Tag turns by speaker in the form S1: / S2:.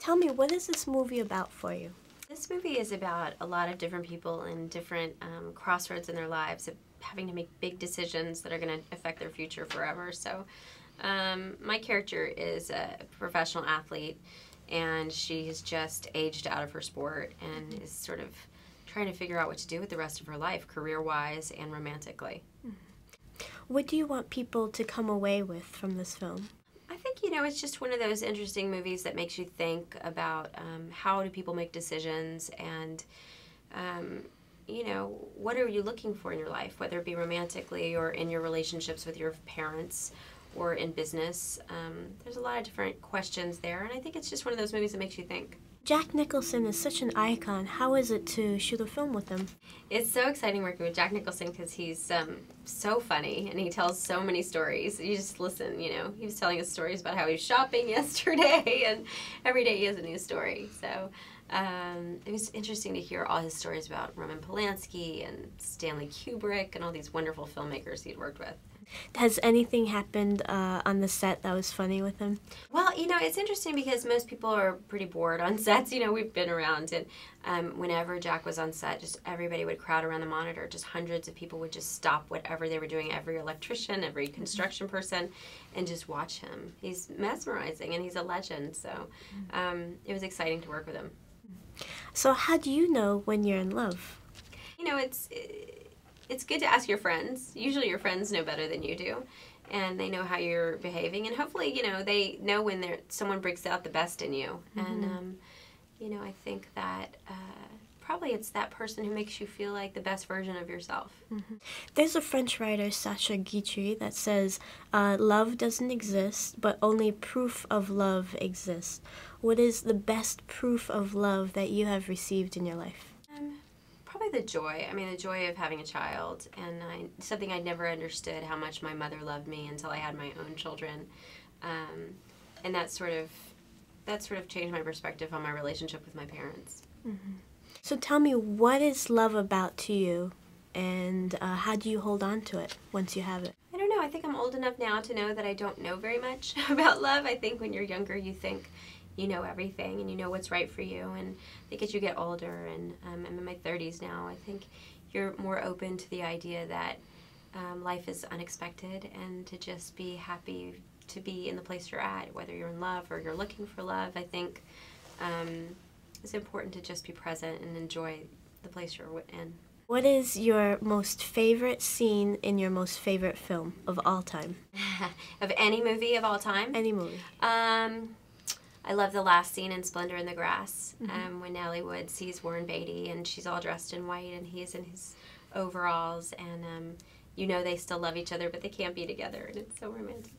S1: Tell me, what is this movie about for you?
S2: This movie is about a lot of different people in different crossroads in their lives, of having to make big decisions that are going to affect their future forever. So my character is a professional athlete, and she's just aged out of her sport and is sort of trying to figure out what to do with the rest of her life, career-wise and romantically.
S1: What do you want people to come away with from this film?
S2: I think, it's just one of those interesting movies that makes you think about how do people make decisions, and, what are you looking for in your life, whether it be romantically or in your relationships with your parents or in business. There's a lot of different questions there, and I think it's just one of those movies that makes you think.
S1: Jack Nicholson is such an icon. How is it to shoot a film with him?
S2: It's so exciting working with Jack Nicholson because he's so funny and he tells so many stories. You just listen, He was telling us stories about how he was shopping yesterday, and every day he has a new story. So it was interesting to hear all his stories about Roman Polanski and Stanley Kubrick and all these wonderful filmmakers he'd worked with.
S1: Has anything happened on the set that was funny with him?
S2: Well, it's interesting because most people are pretty bored on sets. We've been around, and whenever Jack was on set, just everybody would crowd around the monitor. Just hundreds of people would just stop whatever they were doing, every electrician, every construction person, and just watch him. He's mesmerizing, and he's a legend, so it was exciting to work with him.
S1: So how do you know when you're in love?
S2: It's good to ask your friends. Usually your friends know better than you do, and they know how you're behaving, and hopefully, they know when someone brings out the best in you. Mm-hmm. And, I think that probably it's that person who makes you feel like the best version of yourself.
S1: Mm-hmm. There's a French writer, Sacha Guitry, that says, love doesn't exist, but only proof of love exists. What is the best proof of love that you have received in your life?
S2: Probably the joy. The joy of having a child, and something I never understood, how much my mother loved me until I had my own children, and that sort of changed my perspective on my relationship with my parents.
S1: Mm-hmm. So tell me, what is love about to you, and how do you hold on to it once you have it?
S2: I don't know. I think I'm old enough now to know that I don't know very much about love. I think when you're younger, you think you know everything and you know what's right for you, and I think as you get older, and I'm in my 30s now, I think you're more open to the idea that life is unexpected, and to just be happy to be in the place you're at, whether you're in love or you're looking for love. I think it's important to just be present and enjoy the place you're in.
S1: What is your most favorite scene in your most favorite film of all time?
S2: Of any movie of all time?
S1: Any movie.
S2: I love the last scene in Splendor in the Grass,
S1: Mm-hmm.
S2: when Natalie Wood sees Warren Beatty, and she's all dressed in white and he's in his overalls, and they still love each other, but they can't be together, and it's so romantic.